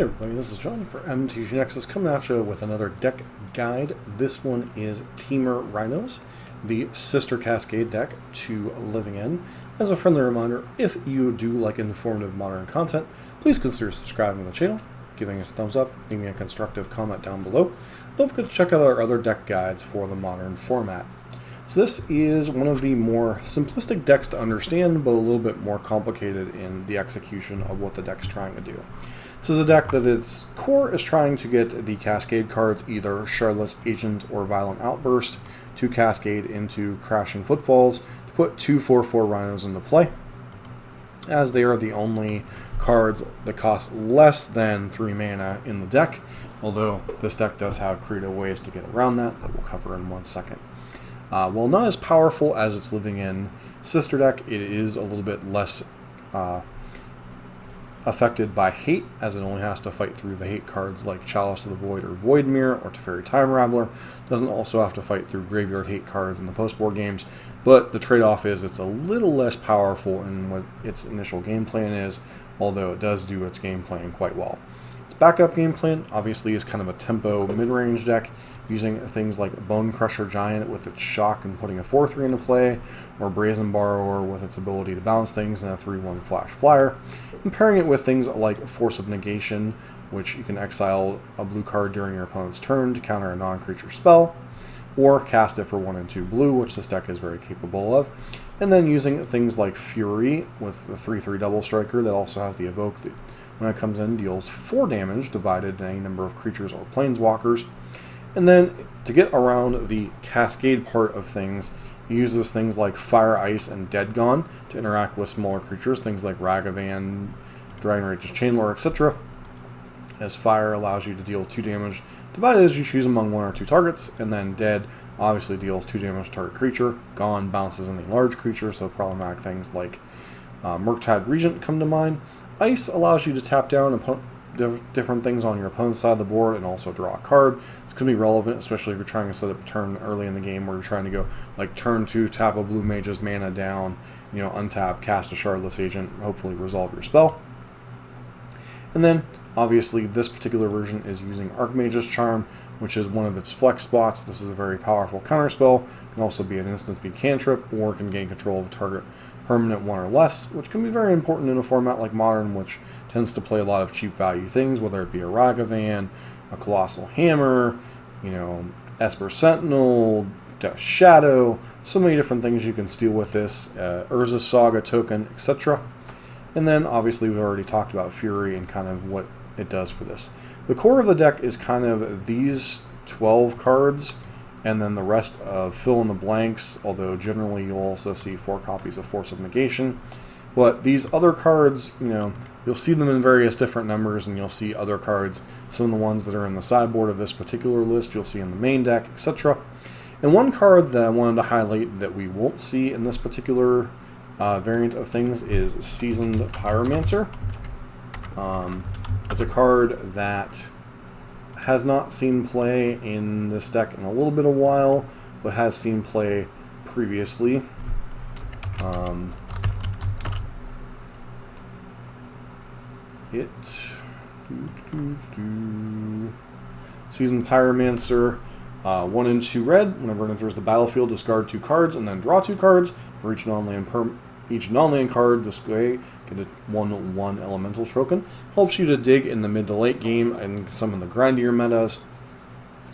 Hey everybody, this is John for MTG Nexus coming at you with another deck guide. This one is Temur Rhinos, the sister Cascade deck to Living In. As a friendly reminder, if you do like informative modern content, please consider subscribing to the channel, giving us a thumbs up, leaving a constructive comment down below. Don't forget to check out our other deck guides for the modern format. So this is one of the more simplistic decks to understand, but a little bit more complicated in the execution of what the deck's trying to do. This is a deck that its core is trying to get the Cascade cards, either Shardless Agent or Violent Outburst, to cascade into Crashing Footfalls to put 2/4/4 Rhinos into play, as they are the only cards that cost less than 3 mana in the deck, although this deck does have creative ways to get around that we'll cover in 1 second. While not as powerful as its Living In sister deck, it is a little bit less affected by hate, as it only has to fight through the hate cards like Chalice of the Void or Void Mirror or Teferi Time Raveler. Doesn't also have to fight through graveyard hate cards in the post-board games, but the trade-off is it's a little less powerful in what its initial game plan is, although it does do its game plan quite well. Its backup game plan obviously is kind of a tempo mid-range deck, using things like Bone Crusher Giant with its shock and putting a 4/3 into play, or Brazen Borrower with its ability to bounce things and a 3/1 flash flyer, and pairing it with things like Force of Negation, which you can exile a blue card during your opponent's turn to counter a non-creature spell, or cast it for 1 and 2 blue, which this deck is very capable of, and then using things like Fury with the 3/3 double striker that also has the Evoke that when it comes in deals 4 damage divided in any number of creatures or planeswalkers. And then to get around the cascade part of things, it uses things like Fire, Ice, and Dead Gone to interact with smaller creatures, things like Ragavan, Dragon Rage's Chainlord, etc. As Fire allows you to deal 2 damage divided as you choose among 1 or 2 targets, and then Dead obviously deals 2 damage to target creature. Gone bounces any large creature, so problematic things like Murktide Regent come to mind. Ice allows you to tap down different things on your opponent's side of the board and also draw a card. It's going to be relevant, especially if you're trying to set up a turn early in the game where you're trying to go like turn 2, tap a blue mage's mana down, untap, cast a Shardless Agent, hopefully resolve your spell. And then obviously this particular version is using Archmage's Charm, which is one of its flex spots. This is a very powerful counterspell. It can also be an instant speed cantrip, or can gain control of a target permanent 1 or less, which can be very important in a format like Modern, which tends to play a lot of cheap value things, whether it be a Ragavan, a Colossal Hammer, Esper Sentinel, Death Shadow, so many different things you can steal with this, Urza's Saga token, etc. And then obviously we've already talked about Fury and kind of what it does for this. The core of the deck is kind of these 12 cards, and then the rest of fill in the blanks, although generally you'll also see 4 copies of Force of Negation. But these other cards, you'll see them in various different numbers, and you'll see other cards, some of the ones that are in the sideboard of this particular list, you'll see in the main deck, etc. And one card that I wanted to highlight that we won't see in this particular variant of things is Seasoned Pyromancer. It's a card that has not seen play in this deck in a little bit of while, but has seen play previously. Seasoned Pyromancer, 1 and 2 red. Whenever it enters the battlefield, discard 2 cards and then draw 2 cards. For each non-land card display, get a 1/1 elemental token. Helps you to dig in the mid to late game and some of the grindier metas,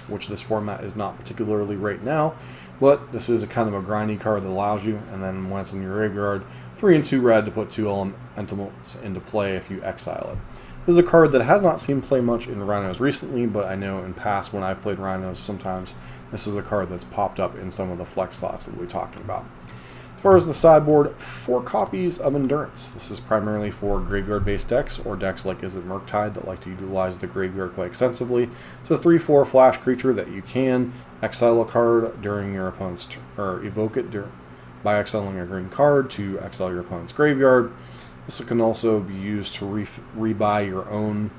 which this format is not particularly right now, but this is a kind of a grindy card that allows you, and then when it's in your graveyard, 3 and 2 red to put 2 elementals into play if you exile it. This is a card that has not seen play much in Rhinos recently, but I know in past when I've played Rhinos, sometimes this is a card that's popped up in some of the flex slots that we'll be talking about. As far as the sideboard, 4 copies of Endurance. This is primarily for graveyard-based decks, or decks like Is It Murktide that like to utilize the graveyard quite extensively. It's a 3/4 flash creature that you can exile a card during your opponent's turn, or evoke it by exiling a green card to exile your opponent's graveyard. This can also be used to rebuy your own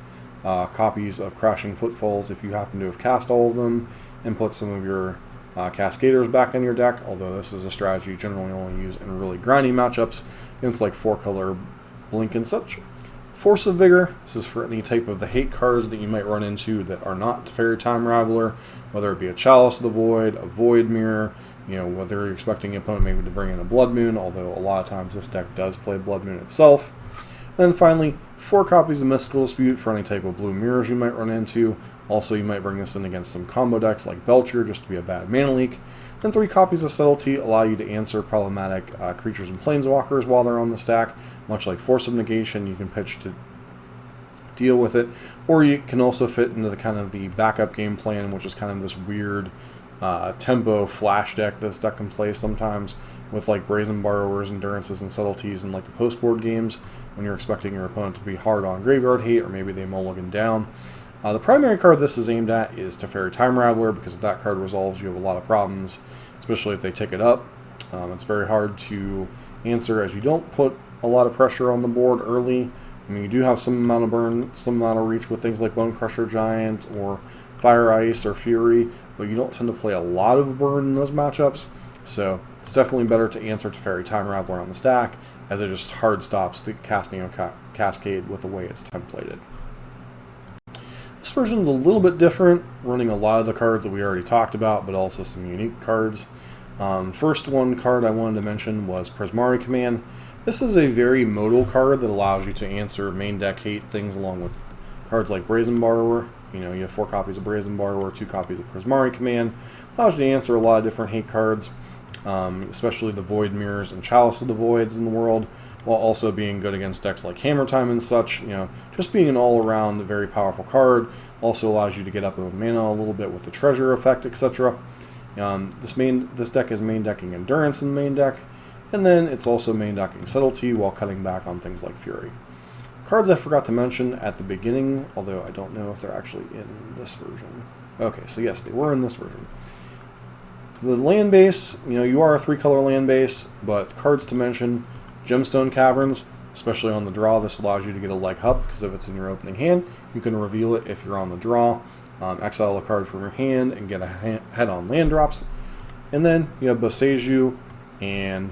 copies of Crashing Footfalls if you happen to have cast all of them, and put some of your Cascaders back in your deck, although this is a strategy generally only used in really grindy matchups against like 4-color Blink and such. Force of Vigor, this is for any type of the hate cards that you might run into that are not Teferi Time Raveler, whether it be a Chalice of the Void, a Void Mirror, whether you're expecting your opponent maybe to bring in a Blood Moon, although a lot of times this deck does play Blood Moon itself. And then finally, 4 copies of Mystical Dispute for any type of blue mirrors you might run into. Also, you might bring this in against some combo decks like Belcher, just to be a bad mana leak. Then 3 copies of Subtlety allow you to answer problematic creatures and planeswalkers while they're on the stack. Much like Force of Negation, you can pitch to deal with it. Or you can also fit into the kind of the backup game plan, which is kind of this weird tempo flash deck this deck can play sometimes with like Brazen Borrowers, Endurances, and Subtleties in like the post-board games when you're expecting your opponent to be hard on graveyard hate, or maybe they mulligan down. The primary card this is aimed at is Teferi Time Raveler, because if that card resolves, you have a lot of problems, especially if they tick it up. It's very hard to answer as you don't put a lot of pressure on the board early. I mean, you do have some amount of burn, some amount of reach with things like Bone Crusher Giant or Fire Ice or Fury, but you don't tend to play a lot of burn in those matchups, so it's definitely better to answer Teferi Time Raveler on the stack, as it just hard stops the casting of Cascade with the way it's templated. This version is a little bit different, running a lot of the cards that we already talked about, but also some unique cards. First one card I wanted to mention was Prismari Command. This is a very modal card that allows you to answer main deck hate things along with cards like Brazen Borrower. You have 4 copies of Brazen Borrower, 2 copies of Prismari Command. Allows you to answer a lot of different hate cards, especially the Void Mirrors and Chalice of the Voids in the world, while also being good against decks like Hammer Time and such. Just being an all-around very powerful card. Also allows you to get up in mana a little bit with the Treasure effect, etc. This deck is main decking Endurance in the main deck, and then it's also main decking Subtlety while cutting back on things like Fury. Cards I forgot to mention at the beginning, although I don't know if they're actually in this version. Okay, so yes, they were in this version. The land base, you are a 3-color land base, but cards to mention, Gemstone Caverns, especially on the draw. This allows you to get a leg up, because if it's in your opening hand, you can reveal it if you're on the draw. Exile a card from your hand and get a head-on land drops. And then you have Boseiju and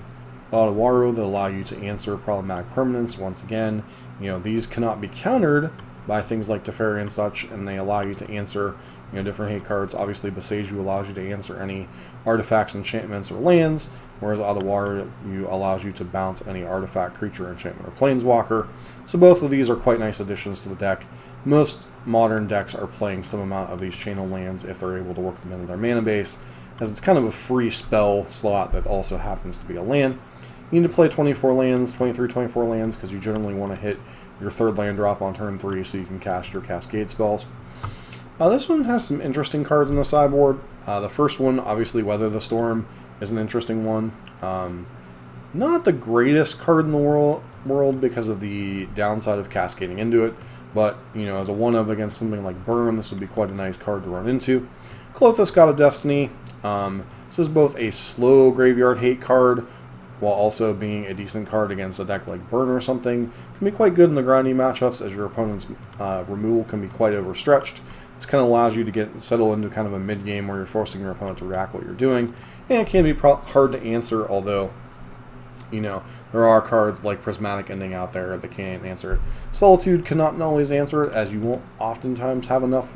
Otawaru that allow you to answer problematic permanents. Once again, these cannot be countered by things like Teferi and such, and they allow you to answer different hate cards. Obviously, Boseiju allows you to answer any artifacts, enchantments, or lands, whereas Otawaru allows you to bounce any artifact, creature, enchantment, or planeswalker. So both of these are quite nice additions to the deck. Most modern decks are playing some amount of these channel lands if they're able to work them into their mana base, as it's kind of a free spell slot that also happens to be a land. You need to play 24 lands, 24 lands, because you generally want to hit your 3rd land drop on turn 3 so you can cast your Cascade spells. This one has some interesting cards in the sideboard. The first one, obviously, Weather the Storm, is an interesting one. Not the greatest card in the world because of the downside of cascading into it, but, as a 1-of against something like Burn, this would be quite a nice card to run into. Klothys, God of Destiny. This is both a slow graveyard hate card, while also being a decent card against a deck like Burn or something. Can be quite good in the grinding matchups, as your opponent's removal can be quite overstretched. This kind of allows you to settle into kind of a mid-game where you're forcing your opponent to react what you're doing, and it can be hard to answer, although, there are cards like Prismatic Ending out there that can't answer it. Solitude cannot always answer it, as you won't oftentimes have enough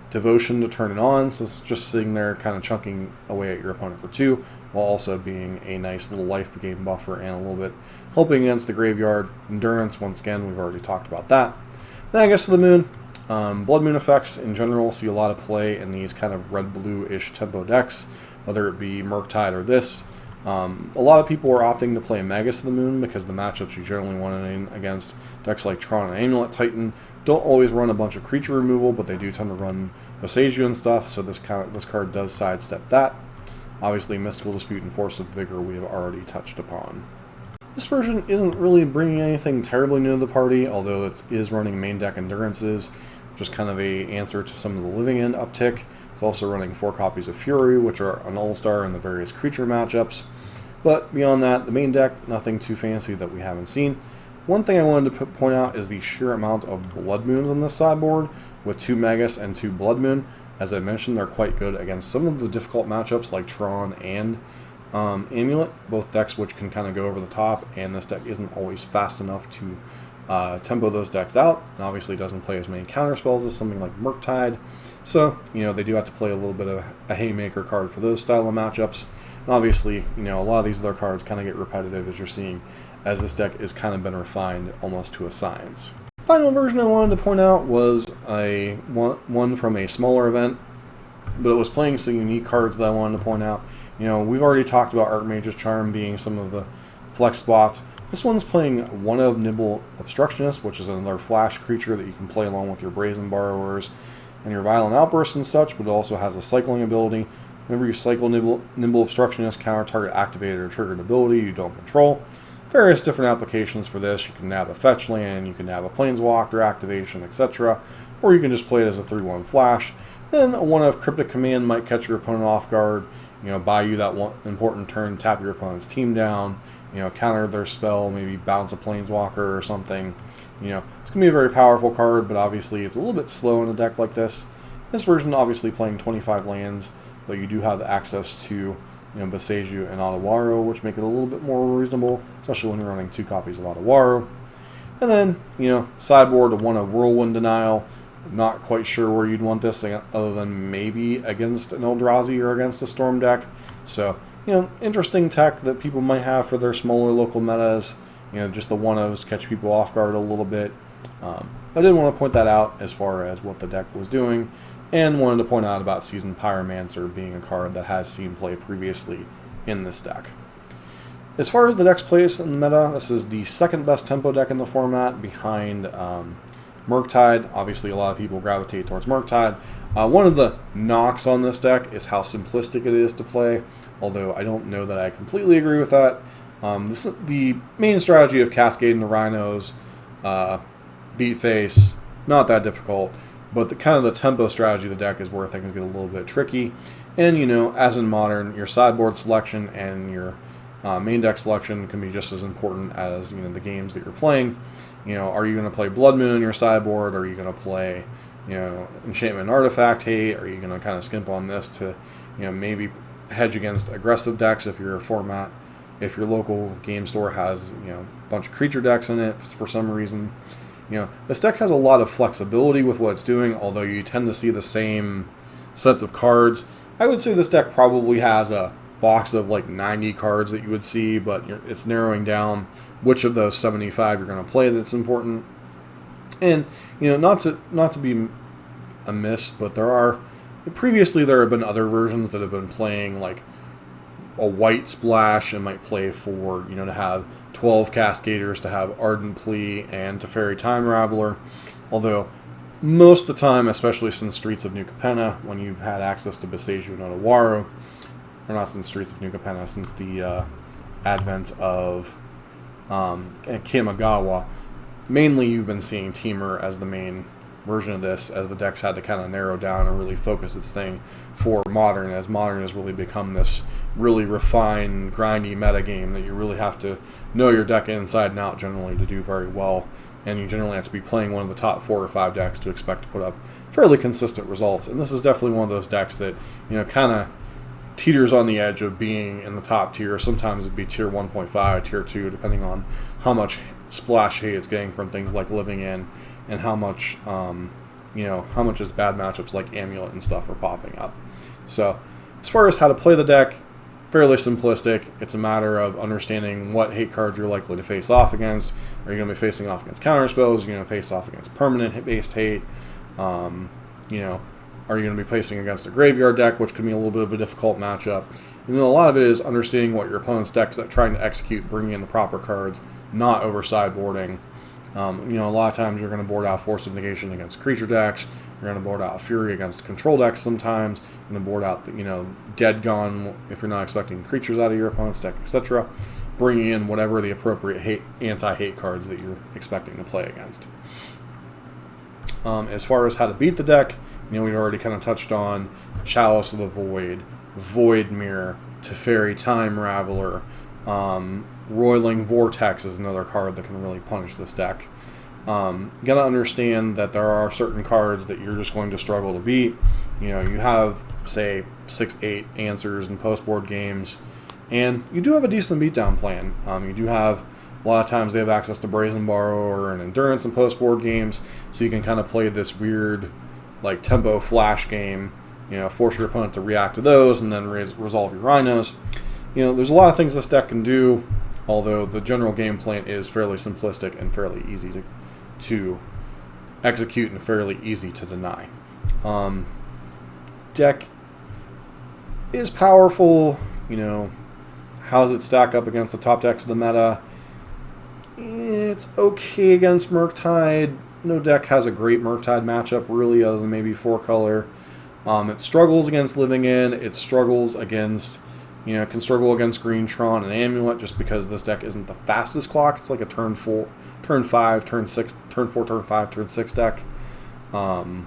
devotion to turn it on, so it's just sitting there kind of chunking away at your opponent for 2, while also being a nice little life gain buffer and a little bit helping against the graveyard. Endurance, once again, we've already talked about that. Then I guess to the moon. Blood Moon effects in general see a lot of play in these kind of red-blue-ish tempo decks, whether it be Murktide or this. A lot of people are opting to play Magus of the Moon because the matchups you generally want in against decks like Tron and Amulet Titan don't always run a bunch of creature removal, but they do tend to run Boseiju and stuff, so this card does sidestep that. Obviously, Mystical Dispute and Force of Vigor we have already touched upon. This version isn't really bringing anything terribly new to the party, although it is running main deck Endurances, just kind of a answer to some of the living end uptick. It's also running 4 copies of Fury, which are an all-star in the various creature matchups. But beyond that, the main deck, nothing too fancy that we haven't seen. One thing I wanted to point out is the sheer amount of Blood Moons on this sideboard, with 2 Magus and 2 Blood Moon. As I mentioned, they're quite good against some of the difficult matchups like Tron and Amulet, both decks which can kind of go over the top, and this deck isn't always fast enough to tempo those decks out, and obviously it doesn't play as many counter spells as something like Murktide. So, they do have to play a little bit of a Haymaker card for those style of matchups. And obviously, a lot of these other cards kind of get repetitive, as you're seeing, as this deck is kind of been refined almost to a science. Final version I wanted to point out was one from a smaller event, but it was playing some unique cards that I wanted to point out. We've already talked about Archmage's Charm being some of the flex spots. This one's playing one of Nimble Obstructionist, which is another flash creature that you can play along with your Brazen Borrowers and your Violent Outbursts and such, but it also has a cycling ability. Whenever you cycle Nimble Obstructionist, counter target activated or triggered ability you don't control. Various different applications for this. You can nab a fetch land, you can nab a Planeswalker activation, etc. Or you can just play it as a 3-1 flash. Then a one of Cryptic Command might catch your opponent off guard, buy you that one important turn, tap your opponent's team down, counter their spell, maybe bounce a Planeswalker or something. It's going to be a very powerful card, but obviously it's a little bit slow in a deck like this. This version obviously playing 25 lands, but you do have access to Boseiju and Otawaro, which make it a little bit more reasonable, especially when you're running 2 copies of Otawaro. And then, sideboard to one of Whirlwind Denial. Not quite sure where you'd want this other than maybe against an Eldrazi or against a Storm deck. So, interesting tech that people might have for their smaller local metas. Just the one-ofs to catch people off guard a little bit. I did want to point that out as far as what the deck was doing, and wanted to point out about Seasoned Pyromancer being a card that has seen play previously in this deck. As far as the deck's place in the meta, this is the second best tempo deck in the format, behind Murktide. Obviously, a lot of people gravitate towards Murktide. One of the knocks on this deck is how simplistic it is to play, although I don't know that I completely agree with that. The main strategy of cascading the Rhinos, beat face, not that difficult, but the tempo strategy of the deck is where things get a little bit tricky. And, as in Modern, your sideboard selection and your main deck selection can be just as important as, the games that you're playing. Are you going to play Blood Moon in your sideboard? Are you going to play, Enchantment and Artifact hate? Are you going to kind of skimp on this to, maybe hedge against aggressive decks if you're a format? If your local game store has, a bunch of creature decks in it for some reason. This deck has a lot of flexibility with what it's doing, although you tend to see the same sets of cards. I would say this deck probably has a box of like 90 cards that you would see, but it's narrowing down which of those 75 you're going to play that's important. And, not to be amiss, but previously there have been other versions that have been playing like a white splash and might play for, to have 12 Cascaders, to have Ardent Plea, and Teferi Time Raveler. Although, most of the time, especially since Streets of New Capenna, when you've had access to Boseiju and Otawaro, or not since Streets of New Capenna, since the advent of Kamigawa, mainly you've been seeing Temur as the main version of this, as the deck's had to kind of narrow down and really focus its thing for Modern, as Modern has really become this really refined, grindy meta game that you really have to know your deck inside and out generally to do very well, and you generally have to be playing one of the top 4 or 5 decks to expect to put up fairly consistent results. And this is definitely one of those decks that, kind of teeters on the edge of being in the top tier. Sometimes it'd be tier 1.5, tier 2, depending on how much splash hate it's getting from things like Living In, and how much, how much is bad matchups like Amulet and stuff are popping up. So, as far as how to play the deck, fairly simplistic. It's a matter of understanding what hate cards you're likely to face off against. Are you going to be facing off against counter spells? Are you going to face off against permanent-based hate? Are you going to be facing against a graveyard deck, which can be a little bit of a difficult matchup? And a lot of it is understanding what your opponent's deck's trying to execute, bringing in the proper cards, not over sideboarding. A lot of times you're going to board out Force of Negation against creature decks. You're going to board out Fury against control decks sometimes. You're going to board out, Dead Gone if you're not expecting creatures out of your opponent's deck, etc. Bringing in whatever the appropriate anti-hate cards that you're expecting to play against. As far as how to beat the deck, we've already kind of touched on Chalice of the Void, Void Mirror, Teferi Time Raveler, Roiling Vortex is another card that can really punish this deck. You gotta understand that there are certain cards that you're just going to struggle to beat. You have, say, 6-8 answers in post-board games, and you do have a decent beatdown plan. You do have A lot of times they have access to Brazen Borrower and Endurance in post-board games, so you can kind of play this weird, like, tempo flash game, force your opponent to react to those and then resolve your Rhinos. There's a lot of things this deck can do, although the general game plan is fairly simplistic and fairly easy to execute and fairly easy to deny. Deck is powerful. How does it stack up against the top decks of the meta? It's okay against Murktide. No deck has a great Murktide matchup, really, other than maybe 4-color. It struggles against Living In. It struggles against, can struggle against Greentron and Amulet just because this deck isn't the fastest clock. It's like a turn 4, turn 5, turn 6, turn 4, turn 5, turn 6 deck. Can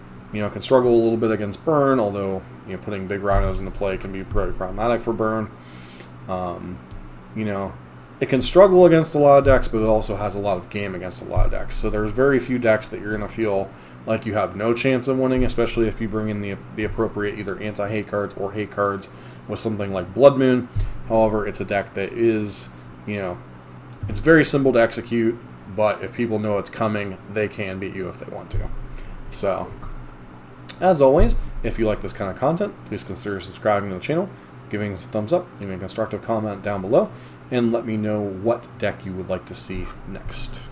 struggle a little bit against Burn, although, putting big Rhinos into play can be pretty problematic for Burn. It can struggle against a lot of decks, but it also has a lot of game against a lot of decks. So there's very few decks that you're going to feel like you have no chance of winning, especially if you bring in the appropriate either anti-hate cards or hate cards with something like Blood Moon. However, it's a deck that is, it's very simple to execute, but if people know it's coming, they can beat you if they want to. So, as always, if you like this kind of content, please consider subscribing to the channel, giving us a thumbs up, leaving a constructive comment down below, and let me know what deck you would like to see next.